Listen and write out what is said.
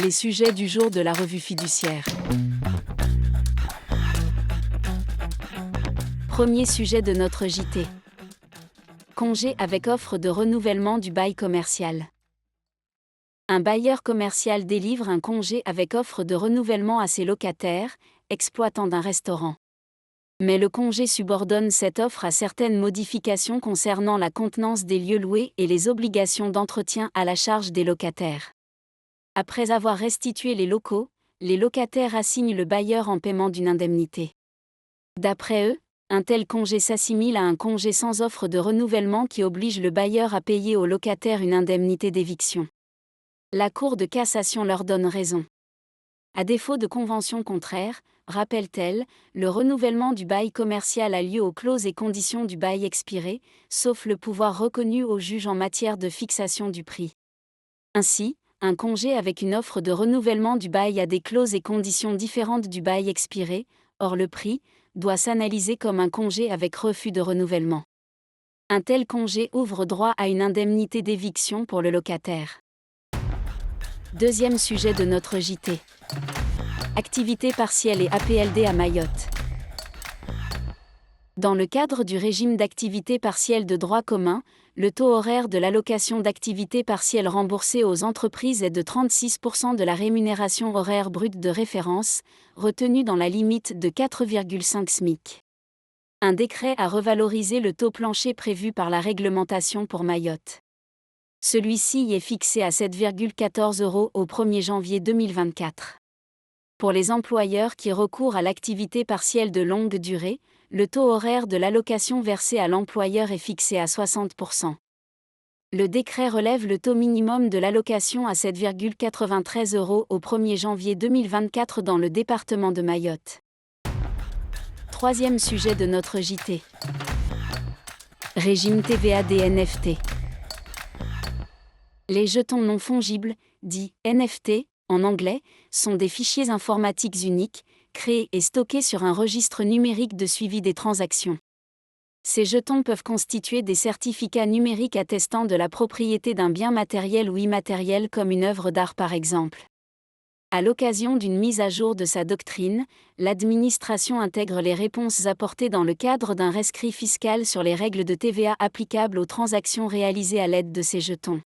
Les sujets du jour de la revue fiduciaire. Premier sujet de notre JT. Congé avec offre de renouvellement du bail commercial. Un bailleur commercial délivre un congé avec offre de renouvellement à ses locataires, exploitants d'un restaurant. Mais le congé subordonne cette offre à certaines modifications concernant la contenance des lieux loués et les obligations d'entretien à la charge des locataires. Après avoir restitué les locaux, les locataires assignent le bailleur en paiement d'une indemnité. D'après eux, un tel congé s'assimile à un congé sans offre de renouvellement qui oblige le bailleur à payer au locataire une indemnité d'éviction. La Cour de cassation leur donne raison. À défaut de convention contraire, rappelle-t-elle, le renouvellement du bail commercial a lieu aux clauses et conditions du bail expiré, sauf le pouvoir reconnu au juge en matière de fixation du prix. Ainsi, un congé avec une offre de renouvellement du bail a des clauses et conditions différentes du bail expiré, or le prix doit s'analyser comme un congé avec refus de renouvellement. Un tel congé ouvre droit à une indemnité d'éviction pour le locataire. Deuxième sujet de notre JT. Activité partielle et APLD à Mayotte. Dans le cadre du régime d'activité partielle de droit commun, le taux horaire de l'allocation d'activité partielle remboursée aux entreprises est de 36% de la rémunération horaire brute de référence, retenue dans la limite de 4,5 SMIC. Un décret a revalorisé le taux plancher prévu par la réglementation pour Mayotte. Celui-ci est fixé à 7,14 € au 1er janvier 2024. Pour les employeurs qui recourent à l'activité partielle de longue durée, le taux horaire de l'allocation versée à l'employeur est fixé à 60%. Le décret relève le taux minimum de l'allocation à 7,93 € au 1er janvier 2024 dans le département de Mayotte. Troisième sujet de notre JT. Régime TVA des NFT. Les jetons non fongibles, dits NFT, en anglais, sont des fichiers informatiques uniques, créés et stockés sur un registre numérique de suivi des transactions. Ces jetons peuvent constituer des certificats numériques attestant de la propriété d'un bien matériel ou immatériel comme une œuvre d'art par exemple. À l'occasion d'une mise à jour de sa doctrine, l'administration intègre les réponses apportées dans le cadre d'un rescrit fiscal sur les règles de TVA applicables aux transactions réalisées à l'aide de ces jetons.